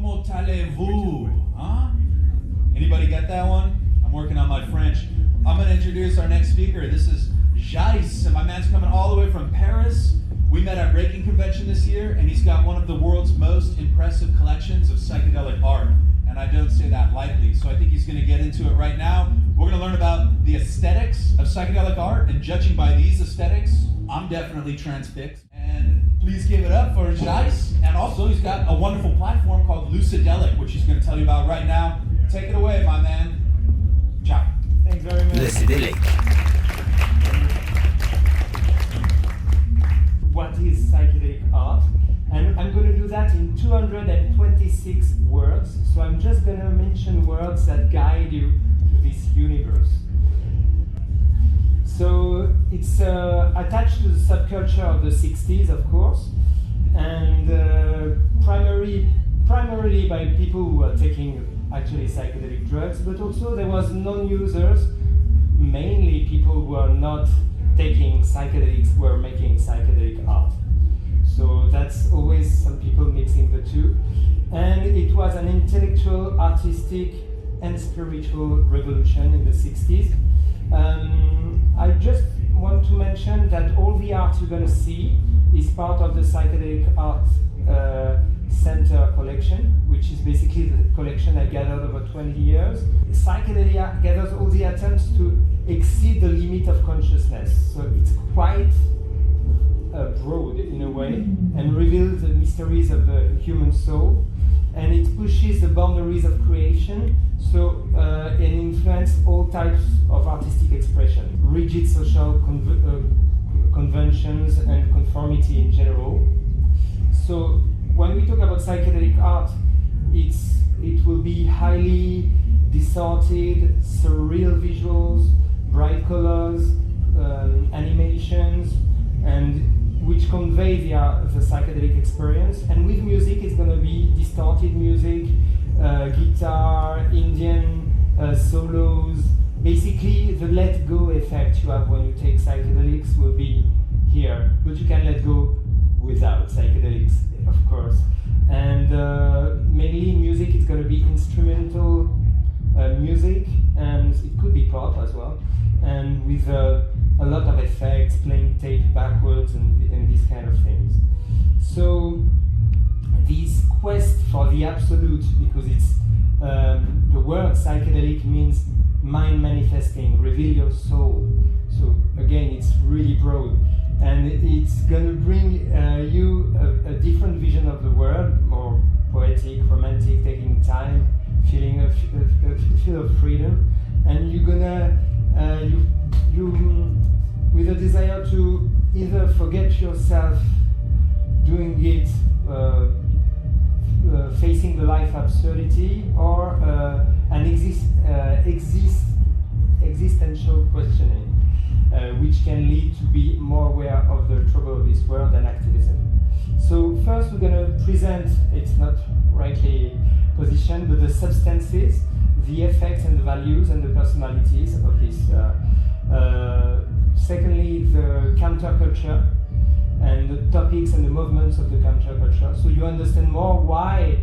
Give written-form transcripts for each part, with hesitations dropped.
Comment allez-vous? Huh? Anybody get that one? I'm working on my French. I'm going to introduce our next speaker. This is Jaïs, and my man's coming all the way from Paris. We met at Breaking Convention this year, and he's got one of the world's most impressive collections of psychedelic art. And I don't say that lightly, so I think he's going to get into it right now. We're going to learn about the aesthetics of psychedelic art, and judging by these aesthetics, I'm definitely transfixed. And please give it up for Jaïs. And also, he's got a wonderful platform called Psychedelia, which he's going to tell you about right now. Take it away, my man. Ciao. Thanks very much. Psychedelia. What is psychedelic art? And I'm going to do that in 226 words. So I'm just going to mention words that guide you to this universe. So it's attached to the subculture of the 60s, of course, and primarily by people who are taking actually psychedelic drugs, but also there was non-users, mainly people who are not taking psychedelics, were making psychedelic art. So that's always some people mixing the two. And it was an intellectual, artistic, and spiritual revolution in the 60s. I just want to mention that all the art you're going to see is part of the Psychedelic Art Center collection, which is basically the collection I gathered over 20 years. Psychedelia gathers all the attempts to exceed the limit of consciousness. So it's quite broad in a way, and reveals the mysteries of the human soul, and it pushes the boundaries of creation, so and influence all types of artistic expression, rigid social conventions and conformity in general. So when we talk about psychedelic art, it will be highly distorted, surreal visuals, bright colors, animations, and which convey the psychedelic experience. And with music, it's going to be distorted music, guitar, Indian solos. Basically, the let go effect you have when you take psychedelics will be here, but you can let go without psychedelics, of course. And mainly music, it's going to be instrumental music, and it could be pop as well, and with a lot of effects, playing tape backwards and these kind of things. So this quest for the absolute, because it's the word psychedelic means mind manifesting, reveal your soul. So again, it's really broad, and it's going to bring you a different vision of the world, more poetic, romantic, taking time, feeling a feel of freedom, and you're gonna you with a desire to either forget yourself doing it, facing the life absurdity, or an existential questioning, which can lead to be more aware of the trouble of this world and activism. So first we're going to present, it's not rightly positioned, but the substances, the effects and the values and the personalities of this. Secondly, the counterculture and the topics and the movements of the counterculture, so you understand more why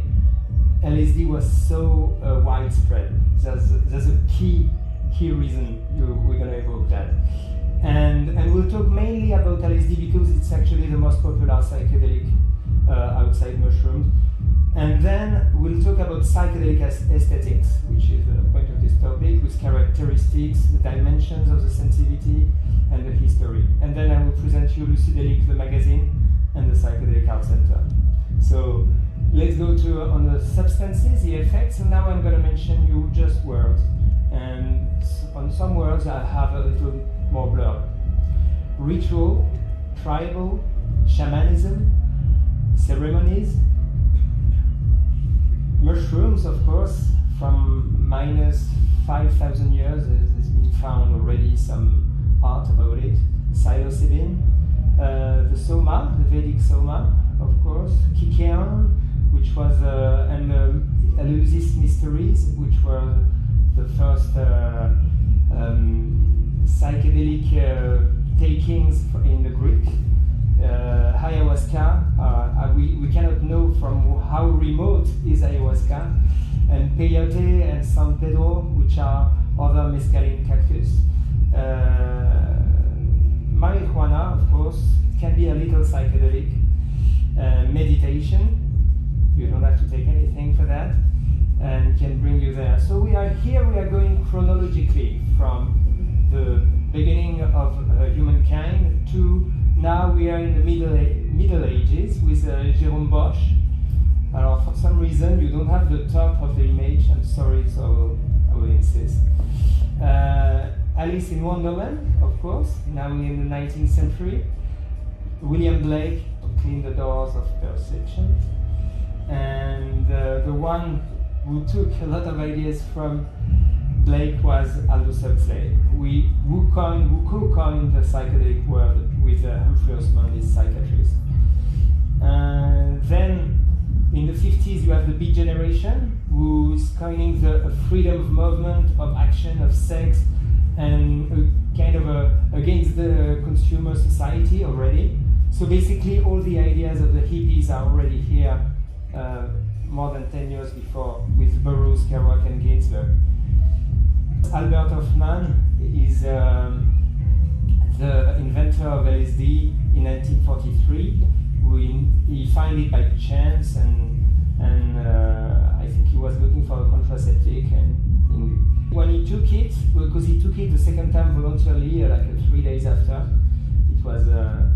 LSD was so widespread. There's a key reason we're going to evoke that. And we'll talk mainly about LSD because it's actually the most popular psychedelic outside mushrooms. And then we'll talk about psychedelic aesthetics, which is the point of this topic, with characteristics, the dimensions of the sensitivity, and the history. And then I will present you Psychedelia, the magazine, and the Psychedelic Art Center. So let's go on the substances, the effects, and now I'm going to mention you just words. And on some words I have a little more blurb. Ritual, tribal, shamanism, ceremonies, mushrooms, of course, from minus 5,000 years, there's been found already some art about it. Psilocybin, the soma, the Vedic soma, of course, Kikeon, which was, and Eleusis mysteries, which were the first psychedelic takings in the Greek ayahuasca, we cannot know from how remote is ayahuasca, and peyote and San Pedro, which are other mescaline cactus. Marijuana, of course, can be a little psychedelic. Meditation, you don't have to take anything for that, and can bring you there. So we are going chronologically from the beginning of humankind to now we are in the Middle Ages with Jérôme Bosch. For some reason you don't have the top of the image, I'm sorry, so I will insist. Alice in Wonderland, of course, now we're in the 19th century. William Blake, Clean the Doors of Perception. And the one who took a lot of ideas from Blake was Aldous Huxley, who co-coined the psychedelic word with Humphrey Osmond, his psychiatrist. Then in the 50s you have the Beat Generation, who is coining the freedom of movement, of action, of sex, and kind of against the consumer society already. So basically all the ideas of the hippies are already here more than 10 years before with Burroughs, Kerouac and Ginsberg. Albert Hofmann is the inventor of LSD in 1943. He found it by chance, and I think he was looking for a contraceptive. And when he took it, because he took it the second time voluntarily, like 3 days after, it was a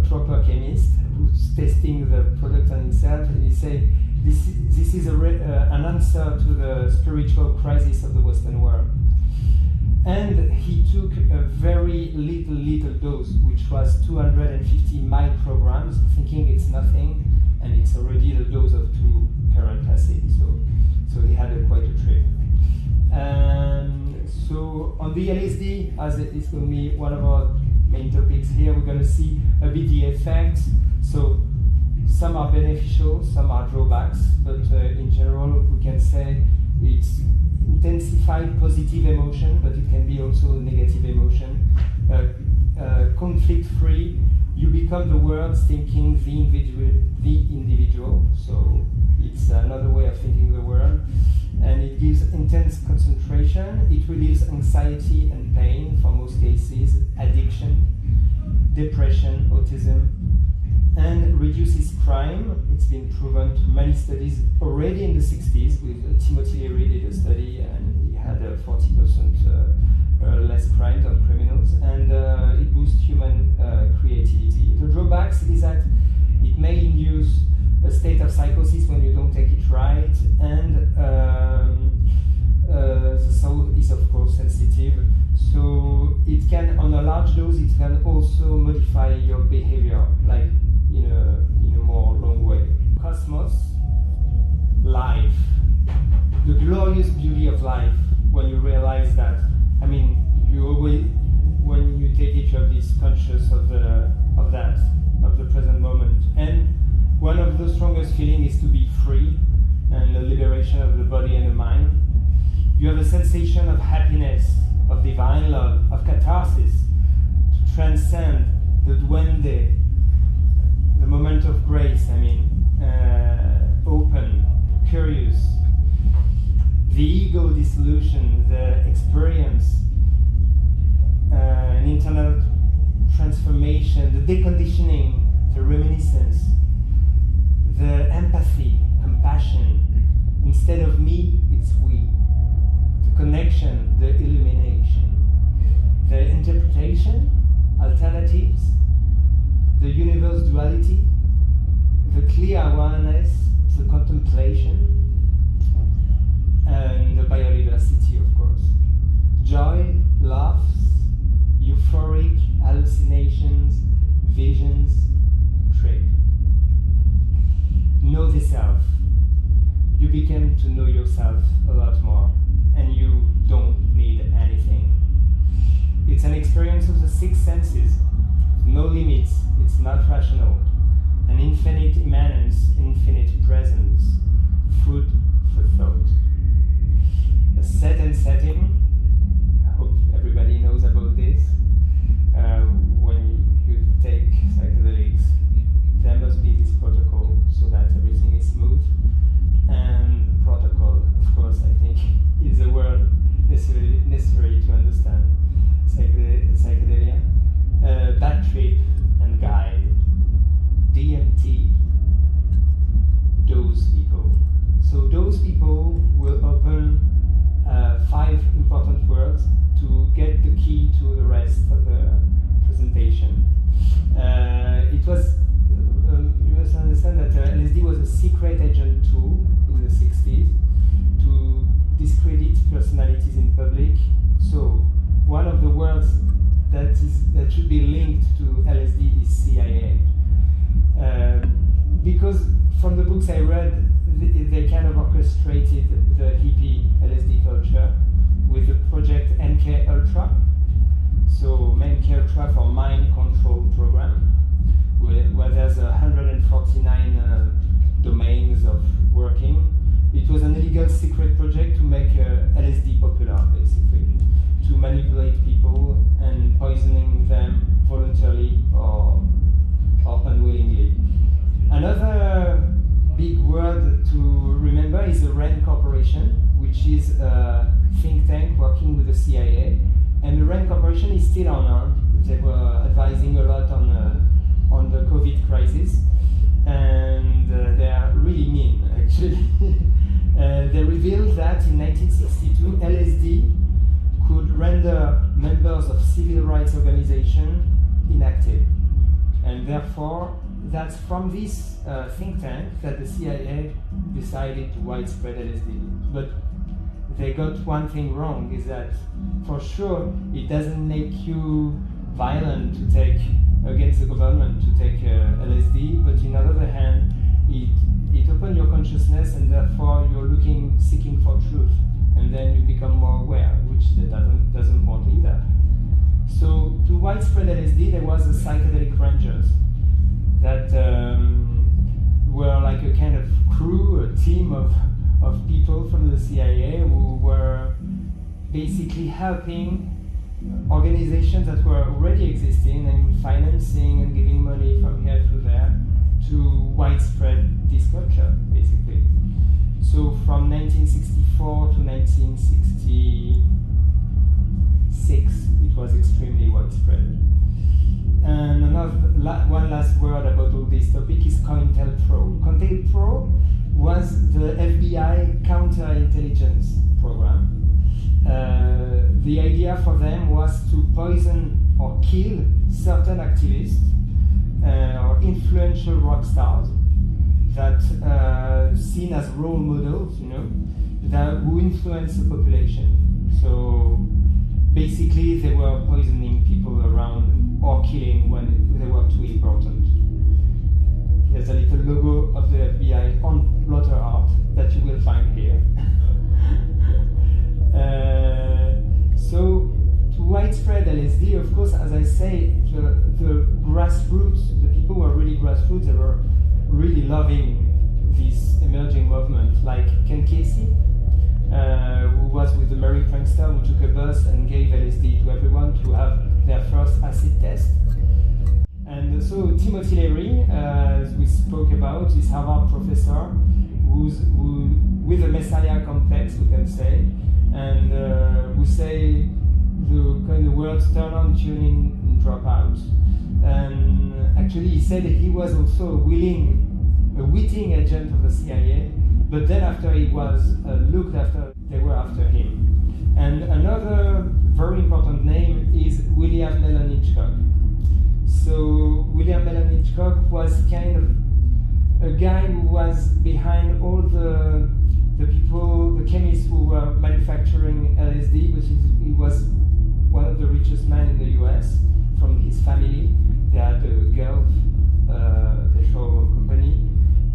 proper chemist who's testing the product on himself, and he said, this is an answer to the spiritual crisis of the Western world. And he took a very little dose, which was 250 micrograms, thinking it's nothing, and it's already the dose of 2 current acid. So he had quite a trip. So on the LSD, as it's going to be one of our main topics here, we're going to see a bit the effects. So some are beneficial, some are drawbacks, but in general we can say it's intensified positive emotion, but it can be also negative emotion. Conflict-free, you become the words thinking the individual, so it's another way of thinking the world. And it gives intense concentration, it relieves anxiety and pain for most cases, addiction, depression, autism, and reduces crime. It's been proven to many studies already in the 60s with Timothy Leary did a study and he had 40% less crimes on criminals, and it boosts human creativity. The drawbacks is that it may induce a state of psychosis when you don't take it right, and the soul is of course sensitive, so it can, on a large dose, it can also modify your behavior, like in a more long way. Cosmos, life, the glorious beauty of life. When you realize that, I mean, you always, when you take it, you have this conscious of the present moment. And one of the strongest feelings is to be free, and the liberation of the body and the mind. You have a sensation of happiness, of divine love, of catharsis, to transcend the duende, the moment of grace, open, curious, the ego dissolution, the experience, an internal transformation, the deconditioning, the reminiscence, the empathy, compassion. Instead of me, it's we. The connection, the illumination, the interpretation, alternatives, the universe duality, the clear awareness, the contemplation, and the biodiversity, of course. Joy, laughs, euphoric hallucinations, visions, trip. Know the self. You begin to know yourself a lot more, and you don't need anything. It's an experience of the 6 senses. No limits, it's not rational. An infinite immanence, infinite presence. Food for thought. A set and setting. I hope everybody knows about this. When you take psychedelics, secret agent tool in the 60s to discredit personalities in public. So one of the words that should be linked to LSD is CIA. Because from the books I read, they kind of orchestrated the hippie LSD culture with the project MK-Ultra. So MK-Ultra for Mind Control Program, where there's 149 domains of working. It was an illegal secret project to make LSD popular, basically, to manipulate people and poisoning them voluntarily or unwillingly. Another big word to remember is the RAND Corporation, which is a think tank working with the CIA. And the RAND Corporation is still on. They were advising a lot on the COVID crisis. And they are really mean, actually. They revealed that in 1962, LSD could render members of civil rights organizations inactive. And therefore, that's from this think tank that the CIA decided to widespread LSD. But they got one thing wrong, is that for sure it doesn't make you violent to take against the government to take LSD, but on the other hand, it opens your consciousness and therefore you're seeking for truth, and then you become more aware, which doesn't want either. So to widespread LSD, there was the psychedelic rangers that were like a kind of crew, a team of people from the CIA who were basically helping organizations that were already existing and financing and giving money from here to there to widespread this culture, basically. So from 1964 to 1966, it was extremely widespread. And one last word about all this topic is COINTELPRO. COINTELPRO was the FBI counterintelligence program. The idea for them was to poison or kill certain activists or influential rock stars that seen as role models, who influence the population. So basically, they were poisoning people around or killing when they were too important. Here's a little logo of the FBI on blotter art that you will find here. So to widespread LSD, of course, as I say, the grassroots, the people who are really grassroots, they were really loving this emerging movement, like Ken Casey, who was with the Merry Prankster, who took a bus and gave LSD to everyone to have their first acid test. And so Timothy Leary, as we spoke about, is Harvard professor who with a messiah complex, we can say, and who say the words turn on, tune in, and drop out. And actually he said he was also a witting agent of the CIA, but then after he was looked after, they were after him. And another very important name is William Mellon Hitchcock. So William Mellon Hitchcock was kind of a guy who was behind all the people, the chemists who were manufacturing LSD, but he was one of the richest men in the US from his family. They had a Gulf petrol company,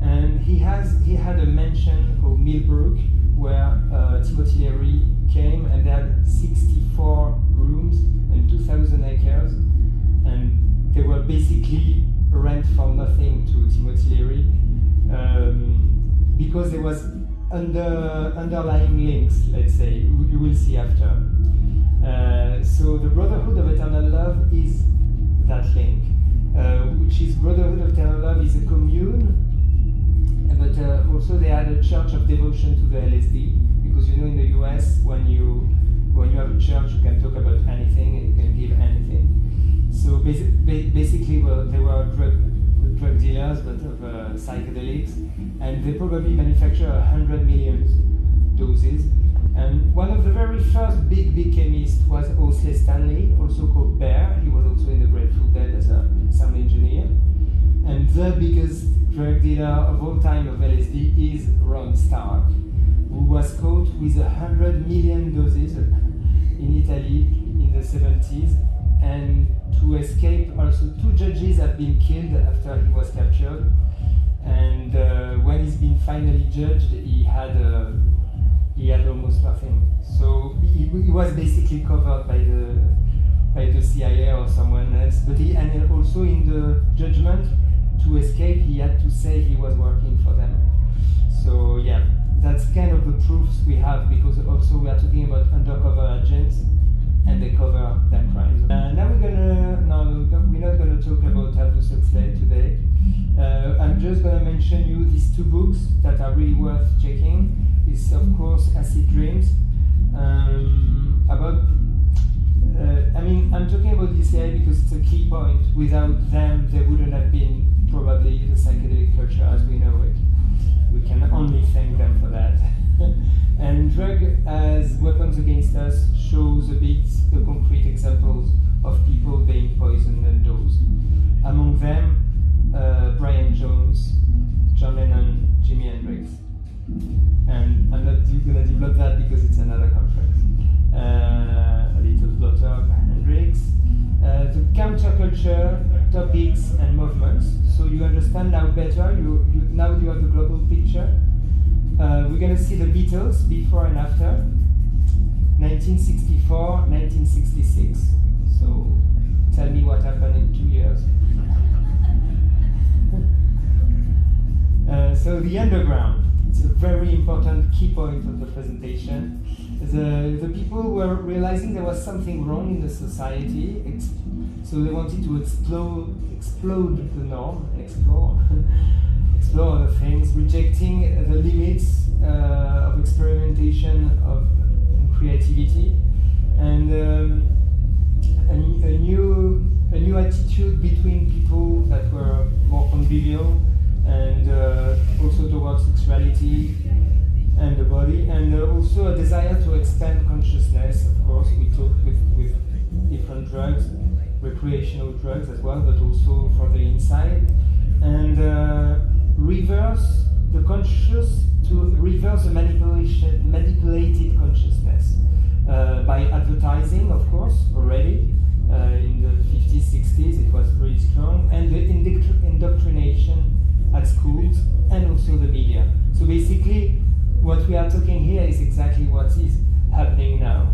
and he had a mansion called Millbrook where Timothy Leary came, and they had 64 rooms and 2,000 acres, and they were basically rent for nothing to Timothy Leary because there was underlying links, let's say, you will see after. So the Brotherhood of Eternal Love is that link, which is Brotherhood of Eternal Love is a commune, but also they had a church of devotion to the LSD, because in the US when you have a church you can talk about anything and you can give anything. So basically they were drug dealers, but of psychedelics, and they probably manufacture 100 million doses. And one of the very first big chemists was O.Z.O.R.A, also called Bear. He was also in the Grateful Dead as a sound engineer. And the biggest drug dealer of all time of LSD is Ron Stark, who was caught with 100 million doses in Italy in the 70s. And to escape, also 2 judges have been killed after he was captured. And when he's been finally judged, he had almost nothing. So he was basically covered by the CIA or someone else. But and also in the judgment, to escape, he had to say he was working for them. So yeah, that's kind of the proofs we have, because also we are talking about undercover agents, and they cover their crimes. Now we're not gonna talk about Aldous Huxley today. I'm just gonna mention you these 2 books that are really worth checking. It's of course Acid Dreams. I'm talking about DCI because it's a key point. Without them, there wouldn't have been probably the psychedelic culture as we know it. We can only thank them for that. And Drug as Weapons Against Us shows a bit the concrete examples of people being poisoned and dosed. Among them, Brian Jones, John Lennon, Jimi Hendrix. And I'm not going to develop that because it's another conference. A little blotter of Hendrix. The counterculture, topics and movements. So you understand now better, now you have the global picture. We're going to see the Beatles before and after, 1964, 1966. So tell me what happened in 2 years. So the underground, it's a very important key point of the presentation. The people were realizing there was something wrong in the society, so they wanted to explode the norm, explore other things, rejecting the limits of experimentation and creativity, and a new attitude between people that were more convivial, and also towards sexuality and the body, and also a desire to expand consciousness. Of course, we talk with different drugs, recreational drugs as well, but also for the inside, and reverse the conscious to reverse the manipulated consciousness by advertising, of course, already in the 50s, 60s, it was very strong, and the indoctrination at schools and also the media. So basically, what we are talking here is exactly what is happening now.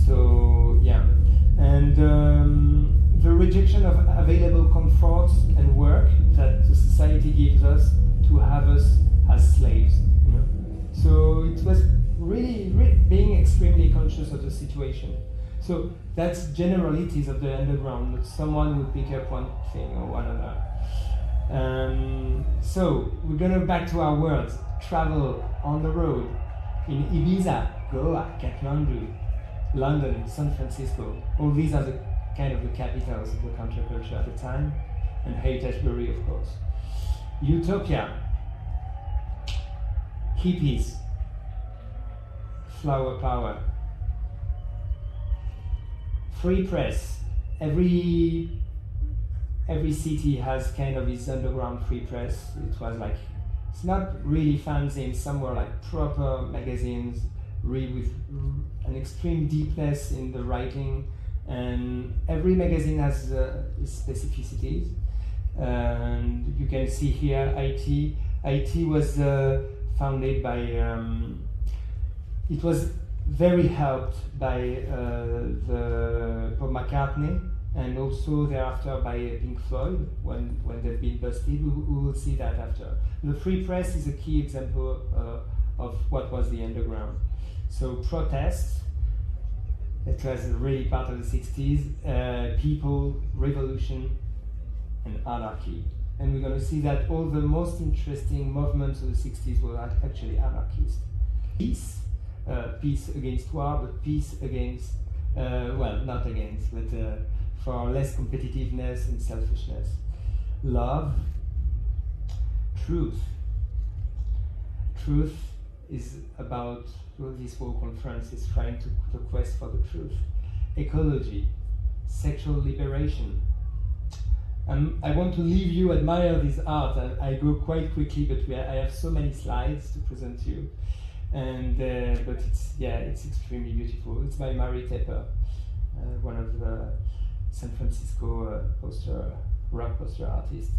So yeah, and the rejection of available comforts and work that the society gives us to have us as slaves. You know? So it was really being extremely conscious of the situation. So that's generalities of the underground, that someone would pick up one thing or one other. So we're gonna back to our words. Travel on the road in Ibiza, Goa, Kathmandu, London, San Francisco. All these are the kind of the capitals of the counterculture at the time, and Heritage-Bury, of course. Utopia, hippies, flower power, free press. Every city has kind of its underground free press. It was like, it's not really fanzines, some were like proper magazines, read with an extreme deepness in the writing, and every magazine has its specificities. And you can see here IT. IT was founded by, it was very helped by the Paul McCartney, and also thereafter by Pink Floyd when they've been busted. We will see that after. The free press is a key example of what was the underground. So protests, it was really part of the 60s, people, revolution, and anarchy. And we're going to see that all the most interesting movements of the 60s were actually anarchist. Peace, peace against war, but peace against, well, not against, but for less competitiveness and selfishness. Love, truth. Truth is about, well, this whole conference is trying to the quest for the truth. Ecology, sexual liberation, I want to leave you admire this art. I go quite quickly, but I have so many slides to present to you, and but it's extremely beautiful. It's by Mary Tepper, one of the San Francisco rock poster artists.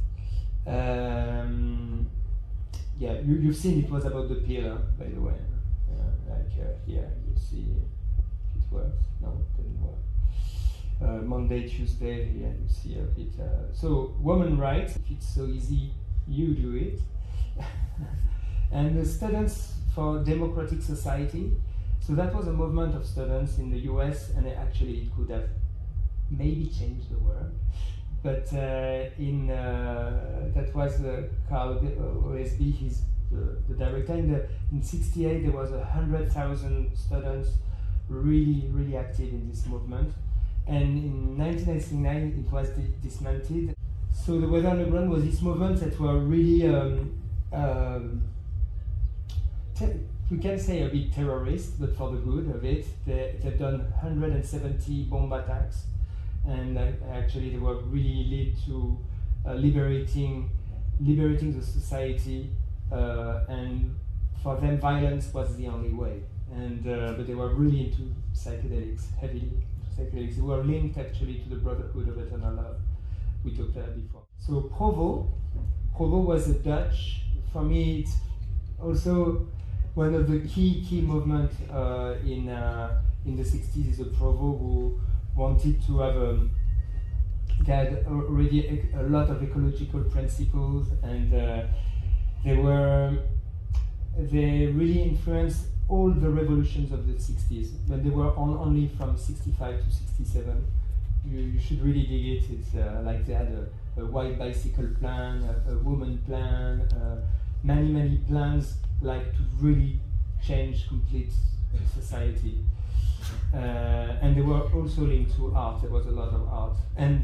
You've seen it was about the pillar, by the way. Here you see it works. No, it didn't work. Monday, Tuesday, here you see a bit. So women rights, if it's so easy, you do it. And the Students for Democratic Society. So that was a movement of students in the US, and actually it could have maybe changed the world. But that was Carl O.Z.O.R.A, he's the director. In '68 there was 100,000 students really active in this movement. And in 1999 it was dismantled. So the Weather Underground was this movement that were really, we can say a bit terrorist, but for the good of it. They've done 170 bomb attacks, and actually they were really lead to liberating the society, and for them violence was the only way. And but they were really into psychedelics, heavily into psychedelics. They were linked actually to the Brotherhood of Eternal Love. We talked about before. So Provo was a Dutch. For me, it's also one of the key movements in the 60s. Is a Provo who wanted to have they had already a lot of ecological principles, and they really influenced all the revolutions of the 60s, but they were only from 65 to 67. You should really dig it. It's like they had a white bicycle plan, a woman plan, many plans like to really change complete society. And they were also linked to art. There was a lot of art. And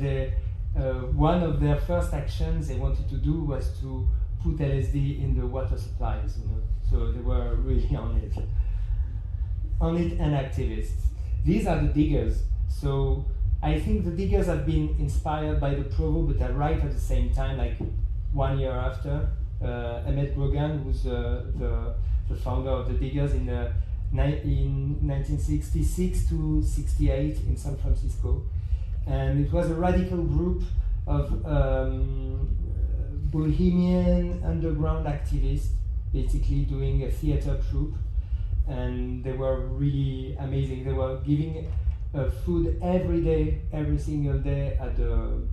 one of their first actions they wanted to do was to put LSD in the water supplies. So they were really on it and activists. These are the Diggers. So I think the Diggers have been inspired by the Provo, but are right at the same time, like 1 year after. Emmett Grogan, who's the founder of the Diggers in 1966 to 68 in San Francisco. And it was a radical group of bohemian underground activists, basically doing a theater troupe. And they were really amazing. They were giving food every day, every single day at the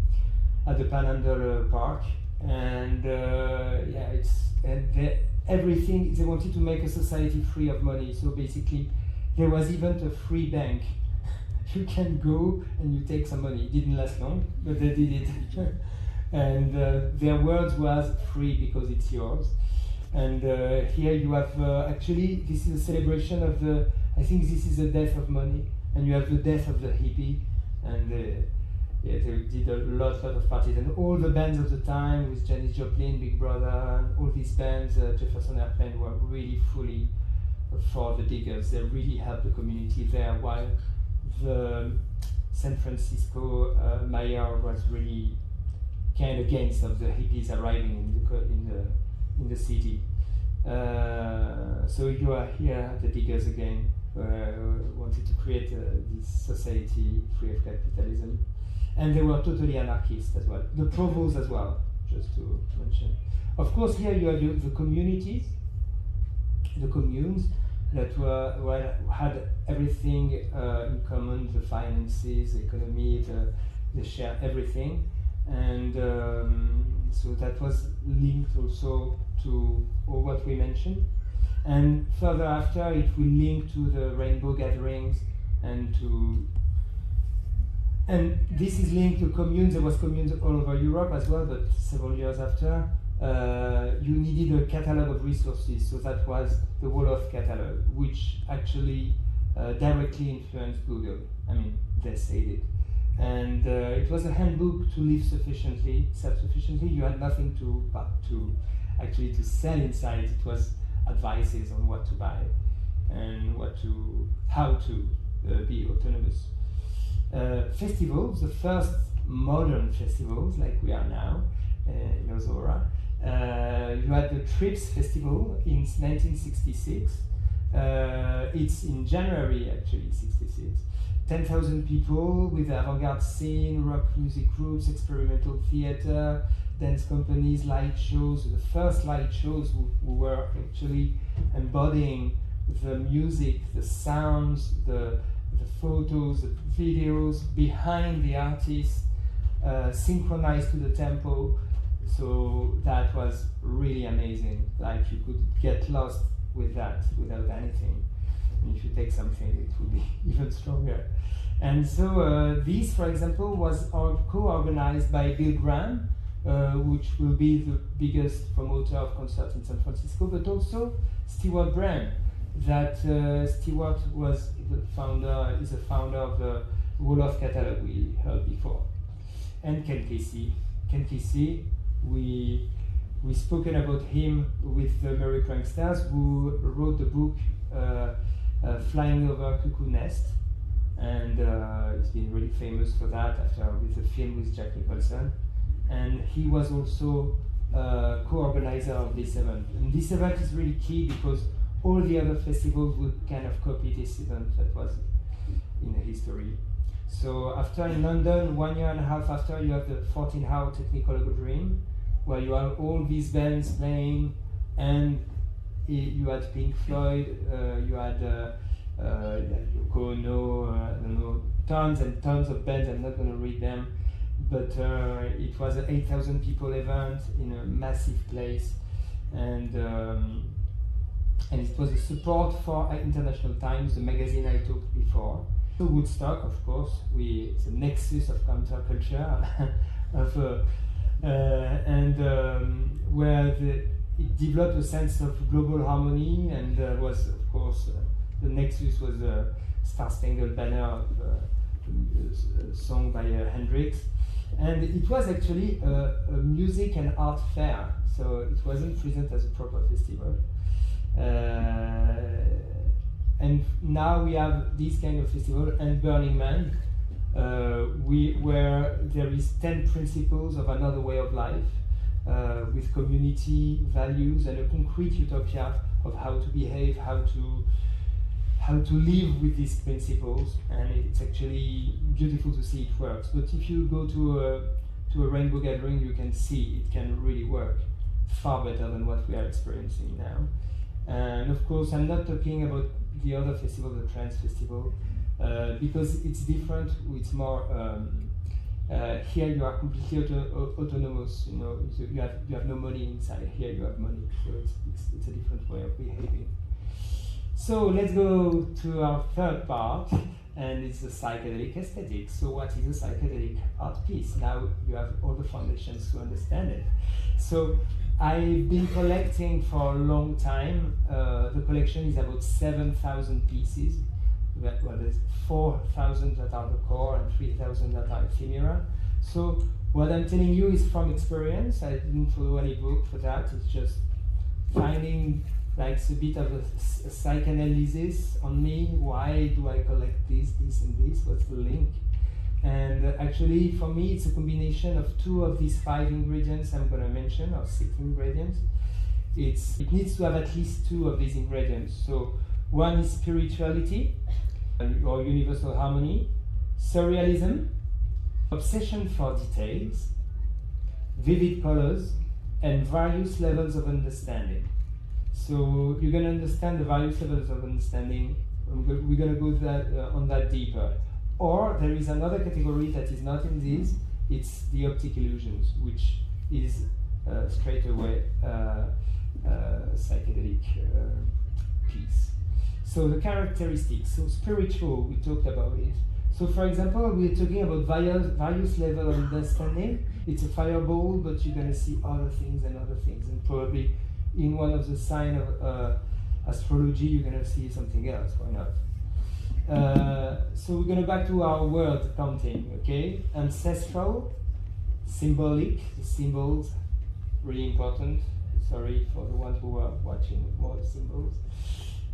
Panhandle Park. And everything, they wanted to make a society free of money. So basically, there was even a free bank. You can go and you take some money. It didn't last long, but they did it. And their words was free because it's yours. And here you have, actually, this is a celebration of I think this is the death of money. And you have the death of the hippie. And they did a lot of parties. And all the bands of the time with Janis Joplin, Big Brother, and all these bands, Jefferson Airplane, were really fully for the Diggers. They really helped the community there, while the San Francisco mayor was really kind of against of the hippies arriving in the city. So you are here at the Diggers again, wanted to create this society free of capitalism. And they were totally anarchists as well. The Provos as well, just to mention. Of course, here you have the communities, the communes that had everything in common: the finances, the economy, they share everything. And so that was linked also to all what we mentioned. And further after, it will link to the rainbow gatherings and this is linked to communes. There was communes all over Europe as well, but several years after, you needed a catalog of resources. So that was the Wolof catalog, which actually directly influenced Google. I mean, they said it. And it was a handbook to live self-sufficiently. You had nothing to sell inside. It was advices on what to buy and how to be autonomous. Festivals, the first modern festivals like we are now in Ozora. You had the Trips Festival in 1966. It's in January actually, 66. 10,000 people with the avant-garde scene, rock music groups, experimental theater, dance companies, light shows. The first light shows who were actually embodying the music, the sounds, the photos, the videos behind the artists, synchronized to the tempo. So that was really amazing. Like you could get lost with that without anything. And if you take something, it will be even stronger. And so this, for example, was co-organized by Bill Graham, which will be the biggest promoter of concerts in San Francisco, but also Stewart Brand. That Stewart was the founder, is the founder of the Wolof catalog we heard before. And Ken Casey. Ken Casey, we've spoken about him with the Merry Pranksters, who wrote the book Flying Over Cuckoo Nest, and he's been really famous for that after with the film with Jack Nicholson. And he was also co-organizer of this event. And this event is really key because all the other festivals would kind of copy this event that was in history. So after in London, 1 year and a half after, you have the 14-hour Ecological Dream, where you have all these bands playing, and you had Pink Floyd, you had Yoko Ono, I don't know, tons and tons of bands. I'm not going to read them, but it was an 8,000 people event in a massive place, and it was a support for International Times, the magazine I talked before. So Woodstock, of course, it's a nexus of counterculture, where it developed a sense of global harmony, and was, of course, the nexus was the Star Spangled Banner, song by Hendrix. And it was actually a music and art fair, so it wasn't presented as a proper festival. And now we have this kind of festival, and Burning Man, where there is 10 principles of another way of life, with community values and a concrete utopia of how to behave, how to live with these principles. And it's actually beautiful to see it works. But if you go to a rainbow gathering, you can see it can really work far better than what we are experiencing now. And of course, I'm not talking about the other festival, the Trance Festival, because it's different. It's more here you are completely autonomous. You know, so you have no money inside. Here you have money, so it's a different way of behaving. So let's go to our third part, and it's the psychedelic aesthetic. So what is a psychedelic art piece? Now you have all the foundations to understand it. So I've been collecting for a long time. The collection is about 7,000 pieces. Well, there's 4,000 that are the core and 3,000 that are ephemera. So what I'm telling you is from experience. I didn't follow any book for that. It's just finding like a bit of a psychoanalysis on me. Why do I collect this, and this? What's the link? And actually, for me, it's a combination of 2 of these 5 ingredients I'm going to mention, or 6 ingredients. It needs to have at least 2 of these ingredients. So one is spirituality, or universal harmony, surrealism, obsession for details, vivid colors, and various levels of understanding. So you're going to understand the various levels of understanding. We're going to go on that deeper. Or there is another category that is not in this. It's the optic illusions, which is straight away psychedelic piece. So the characteristics. So spiritual, we talked about it. So for example, we're talking about various levels of understanding. It's a fireball, but you're going to see other things, and probably in one of the signs of astrology, you're going to see something else. Why not? So we're going to back to our word counting, okay? Ancestral, symbolic, the symbols, really important. Sorry for the ones who are watching with more symbols,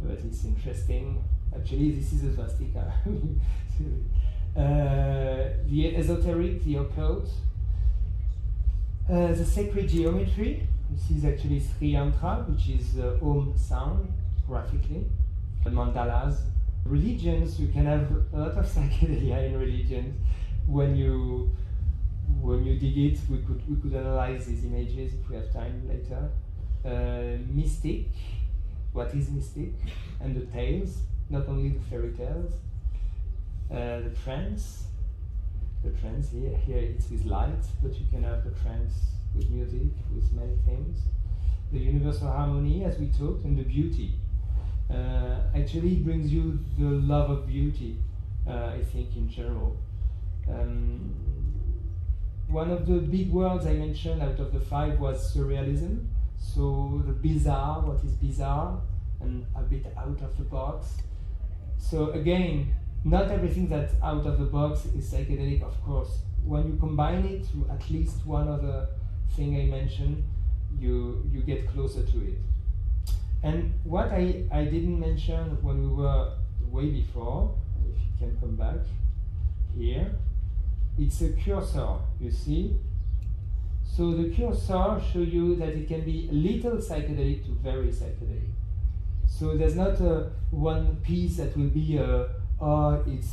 but it's interesting. Actually, this is a swastika. The esoteric, the occult, the sacred geometry. This is actually Sri Yantra, which is Om sound graphically. Mandalas. Religions, you can have a lot of psychedelia in religions. When you dig it, we could analyze these images if we have time later. Mystic, what is mystic? And the tales, not only the fairy tales. The trance here it's with light, but you can have the trance with music, with many things. The universal harmony, as we talked, and the beauty. Actually brings you the love of beauty, I think, in general. One of the big words I mentioned out of the 5 was surrealism. So the bizarre, what is bizarre, and a bit out of the box. So again, not everything that's out of the box is psychedelic, of course. When you combine it to at least one other thing I mentioned, you get closer to it. And what I didn't mention when we were way before, if you can come back here, it's a cursor, you see? So the cursor shows you that it can be a little psychedelic to very psychedelic. So there's not one piece that will be, well, it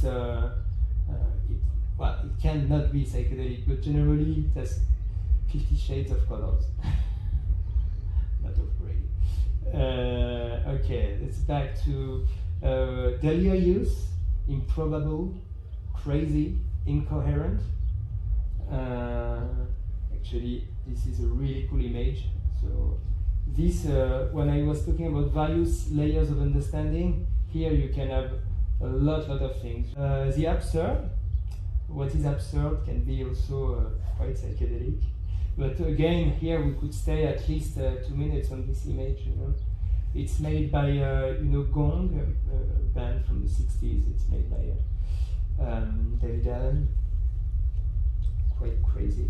cannot be psychedelic, but generally it has 50 shades of colors. Not of gray. Okay, let's back to delirious, improbable, crazy, incoherent. Actually, this is a really cool image. So this, when I was talking about various layers of understanding, here you can have a lot of things. The absurd, what is absurd can be also quite psychedelic. But again, here we could stay at least 2 minutes on this image. You know, it's made by Gong, a band from the '60s. It's made by David Allen. Quite crazy.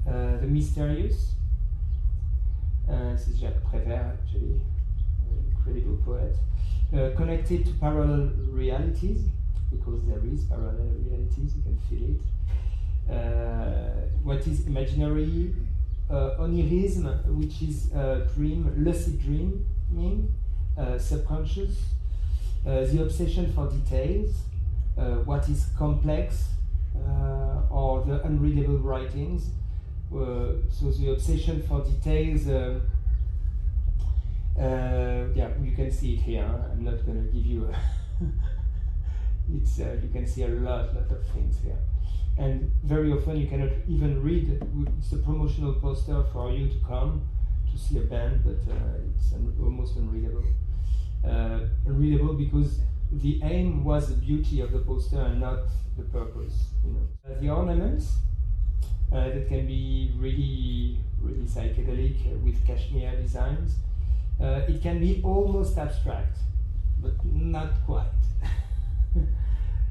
The mysterious. This is Jacques Prévert, actually, an incredible poet. Connected to parallel realities, because there is parallel realities. You can feel it. What is imaginary, onirism, which is dream, lucid dreaming, subconscious, the obsession for details, what is complex, or the unreadable writings. So the obsession for details, yeah, you can see it here. I'm not going to give you a it's you can see a lot of things here. And very often you cannot even read. It's a promotional poster for you to come to see a band, but it's almost unreadable. Unreadable because the aim was the beauty of the poster and not the purpose. You know, the ornaments that can be really psychedelic with cashmere designs. It can be almost abstract, but not quite.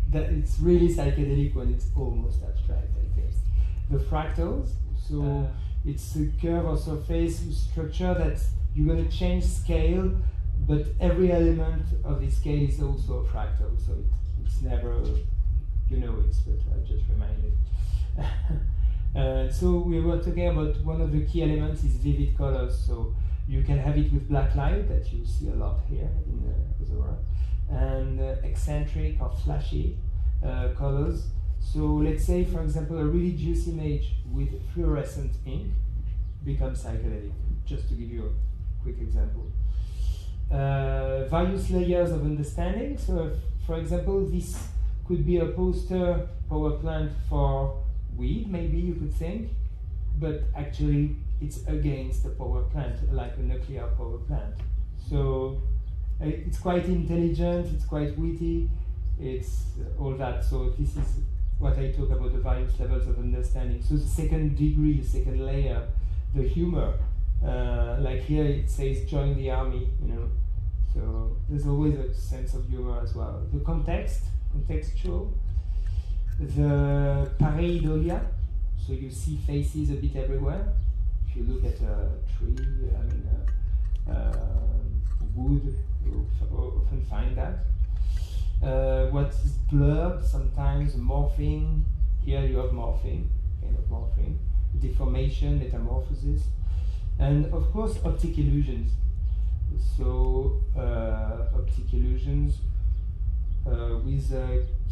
That it's really psychedelic when it's almost abstract, I think. The fractals, so it's a curve or surface structure that you're going to change scale, but every element of the scale is also a fractal, so it's never, you know it, but I just remind it. So we were talking about one of the key elements is vivid colors, so you can have it with black light that you see a lot here in Ozora, and eccentric or flashy colors. So let's say, for example, a really juicy image with fluorescent ink becomes psychedelic, just to give you a quick example. Various layers of understanding. So, for example, this could be a poster power plant for weed, maybe you could think, but actually it's against the power plant, like a nuclear power plant. So it's quite intelligent, it's quite witty, it's all that. So this is what I talk about, the various levels of understanding. So the second degree, the second layer, the humor. Like here it says join the army, you know. So there's always a sense of humor as well. The contextual. The pareidolia, so you see faces a bit everywhere. If you look at a tree, wood, you often find that. What is blurred sometimes, morphing. Here you have morphing, kind of morphing, deformation, metamorphosis, and of course optic illusions. So optic illusions with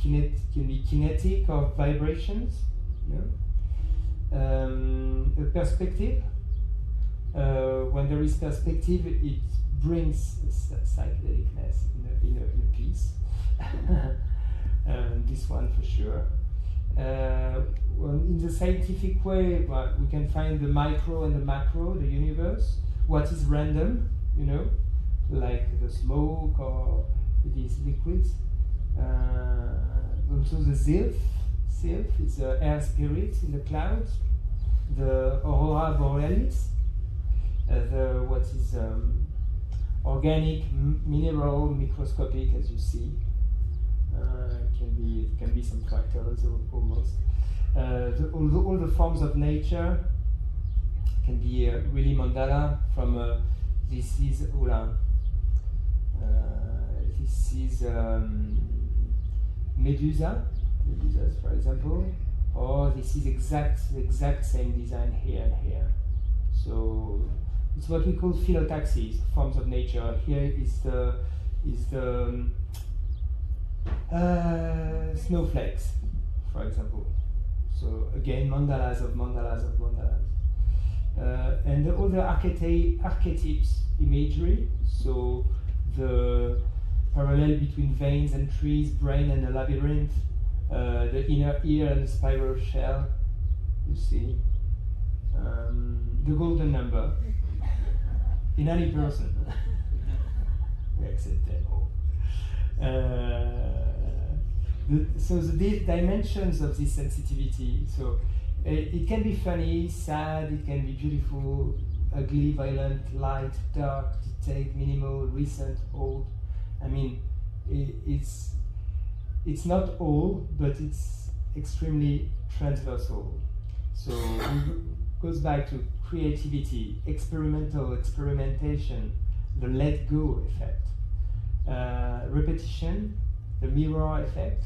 can be kinetic or vibrations. You know? A perspective. When there is perspective, it brings psychedelicness in a piece. This one for sure. In the scientific way, well, we can find the micro and the macro, the universe. What is random, you know, like the smoke or these liquids. Also the Sylph is the air spirit in the clouds. The Aurora Borealis, the what is organic, mineral, microscopic, as you see. Can be some fractals almost. All the forms of nature can be really mandala. From this is medusas for example, or this is exact same design here and here. So it's what we call phyllotaxies, forms of nature. Here is the snowflakes, for example. So again, mandalas of mandalas of mandalas. And all the archetypes imagery, so the parallel between veins and trees, brain and a labyrinth, the inner ear and the spiral shell, you see. The golden number in any person. We accept them all. So the dimensions of this sensitivity, so it can be funny, sad, it can be beautiful, ugly, violent, light, dark, detailed, minimal, recent, old. I mean, it's not all, but it's extremely transversal. So it goes back to creativity, experimentation, the let go effect, repetition, the mirror effect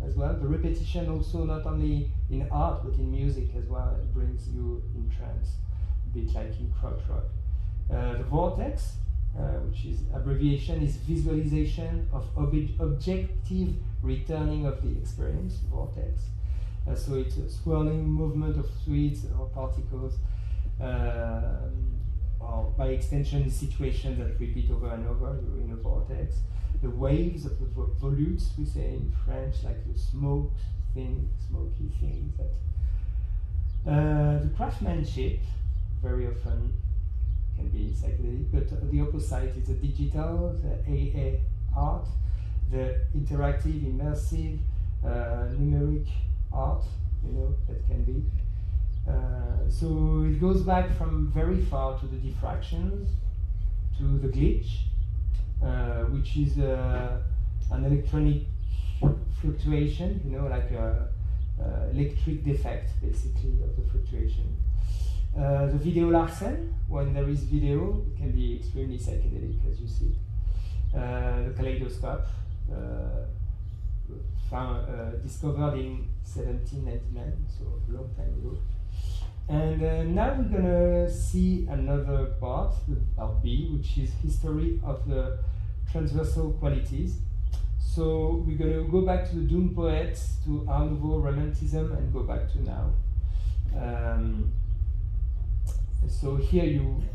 as well. The repetition also not only in art but in music as well. It brings you in trance, a bit like in krautrock. The vortex, which is abbreviation, is visualization of objective returning of the experience, vortex. So it's a swirling movement of fluids or particles, or by extension, the situation that repeat over and over in a vortex. The waves of the volutes, we say in French, like the smoky things. The craftsmanship, very often, can be psychedelic, but the opposite is the digital, the AA art, the interactive, immersive, numeric art, you know, that can be. So it goes back from very far to the diffractions, to the glitch, which is an electronic fluctuation, you know, like a electric defect, basically, of the fluctuation. The video larsen, when there is video, it can be extremely psychedelic, as you see. The kaleidoscope, discovered in 1799, so a long time ago. And now we're gonna see another part B, which is history of the transversal qualities. So we're gonna go back to the Doom poets, to Art Nouveau Romanticism, and go back to now. So here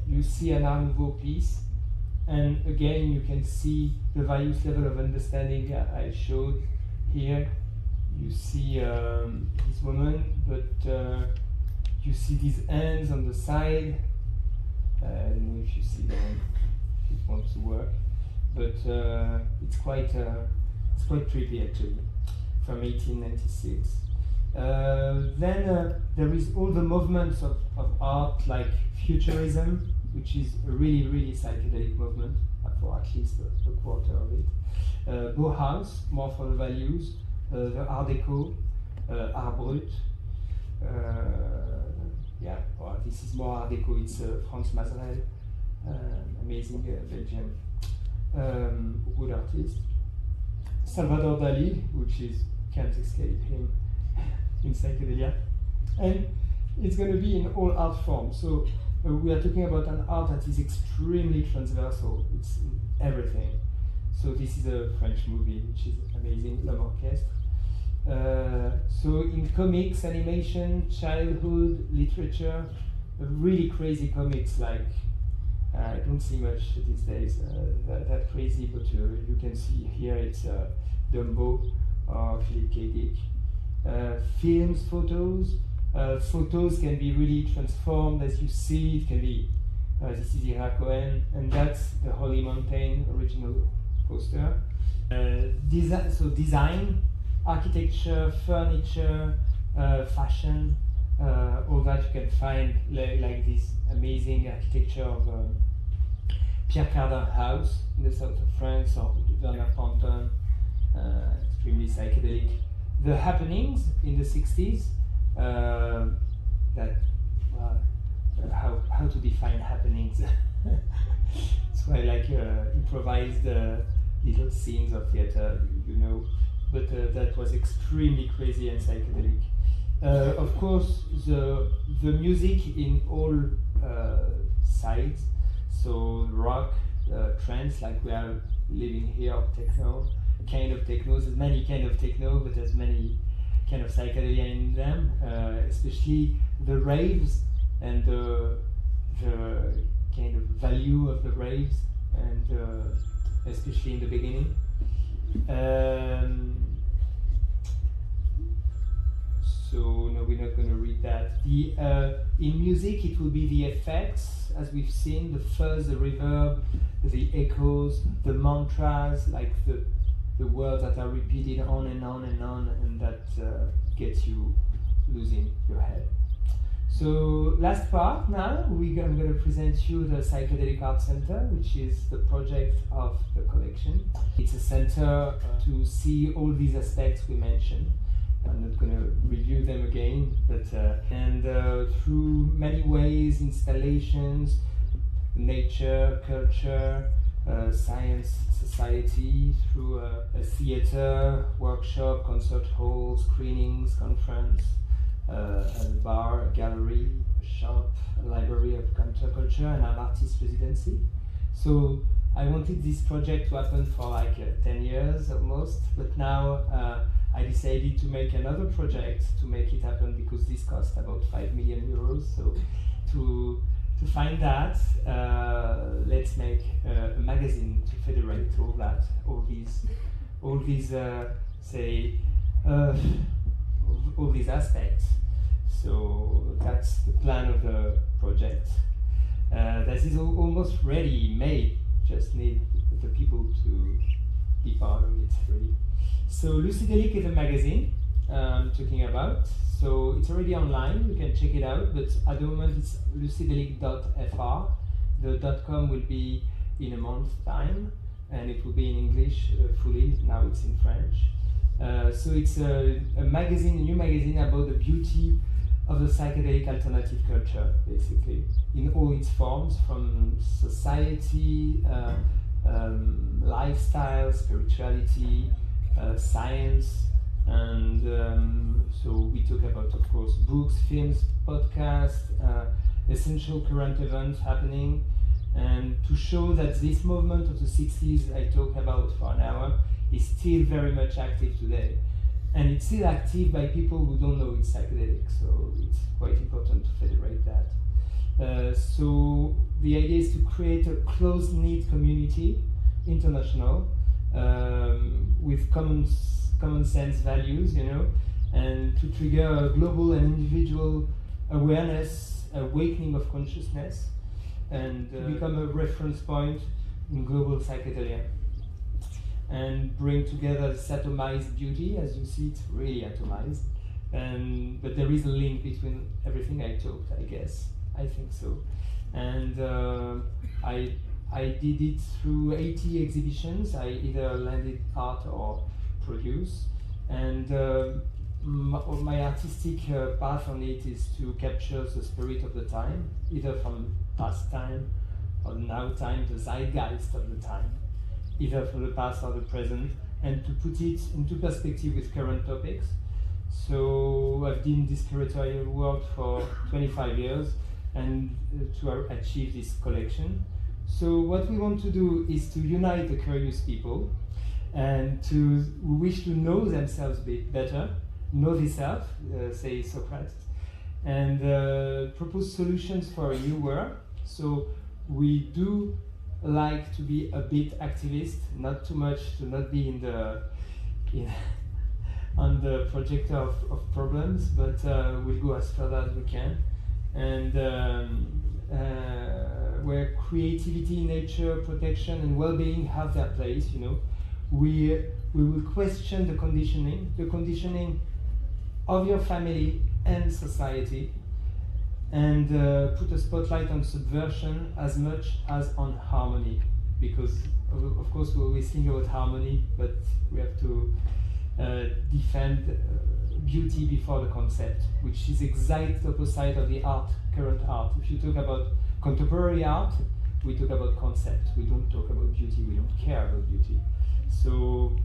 you see an Art Nouveau piece, and again you can see the various level of understanding I showed here. You see this woman, but you see these hands on the side. I don't know if you see them, if it wants to work, but it's quite trippy actually, from 1896. Then there is all the movements of art, like Futurism, which is a really, really psychedelic movement, for at least a quarter of it. Bauhaus, more for the values. The Art Deco, Art Brut. Yeah, well, this is more Art Deco, it's Franz Mazerel, amazing Belgian, good artist. Salvador Dali, which is can't escape him in psychedelia, and it's going to be in all art forms. So we are talking about an art that is extremely transversal. It's in everything. So this is a French movie, which is amazing, L'Homme Orchestre. So in comics, animation, childhood, literature, really crazy comics like I don't see much these days that crazy, but you can see here it's Dumbo or Philip K. Dick. Films, photos. Photos can be really transformed as you see. It can be this is Ira Cohen, and that's the Holy Mountain original poster. Design, architecture, furniture, fashion, all that you can find like this amazing architecture of Pierre Cardin house in the south of France, or Werner Panton, extremely psychedelic. The happenings in the 60s, how to define happenings. It's why like improvised little scenes of theater, you know, but that was extremely crazy and psychedelic. Of course, the music in all sides, so rock, trance, like we are living here, or techno, kind of techno. There's many kind of techno, but there's many kind of psychedelia in them, especially the raves and the kind of value of the raves, and especially in the beginning. So no, we're not going to read that. In music, it will be the effects, as we've seen, the fuzz, the reverb, the echoes, the mantras, like the words that are repeated on and on and on, and that gets you losing your head. So last part now, I'm going to present you the Psychedelic Art Center, which is the project of the collection. It's a center to see all these aspects we mentioned. I'm not going to review them again, but through many ways, installations, nature, culture, science, society, through a theater, workshop, concert hall, screenings, conference, a bar, a gallery, a shop, a library of counterculture, and an artist residency. So I wanted this project to happen for like 10 years almost, but now I decided to make another project to make it happen, because this cost about 5 million euros. So to find that, let's make a magazine to federate all that, all these aspects. So that's the plan of the project. That is almost ready, made. Just need the people to be part of it, really. So Psychedelic is a magazine I'm talking about. So it's already online, you can check it out, but at the moment it's psychedelic.fr. The .com will be in a month's time, and it will be in English fully. Now it's in French. So it's a magazine, a new magazine about the beauty of the psychedelic alternative culture, basically, in all its forms, from society, lifestyle, spirituality, science, and so we talk about, of course, books, films, podcasts, essential current events happening, and to show that this movement of the 60s I talked about for an hour is still very much active today. And it's still active by people who don't know it's psychedelic, so it's quite important to federate that. So the idea is to create a close-knit community, international, with common sense values, you know, and to trigger a global and individual awareness, awakening of consciousness, and become a reference point in global psychedelia, and bring together this atomized beauty. As you see, it's really atomized, but there is a link between everything I talked, I guess. I think so. And I did it through 80 exhibitions. I either landed art or produce, and my artistic path on it is to capture the spirit of the time, either from past time or now time, the zeitgeist of the time, either from the past or the present, and to put it into perspective with current topics. So I've been in this curatorial work for 25 years and to achieve this collection. So what we want to do is to unite the curious people and who wish to know themselves better, know thyself, say Socrates, and propose solutions for a new world. So we do like to be a bit activist, not too much to not be on the projector of problems, but we'll go as further as we can. And where creativity, nature, protection, and well-being have their place, you know, we will question the conditioning of your family and society, and put a spotlight on subversion as much as on harmony, because of course we always think about harmony, but we have to defend beauty before the concept, which is exact opposite of the current art. If you talk about contemporary art, we talk about concept. We don't talk about beauty. We don't care about beauty. So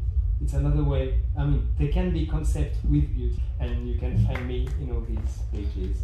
it's another way. I mean, there can be concept with beauty, and you can find me in all these pages.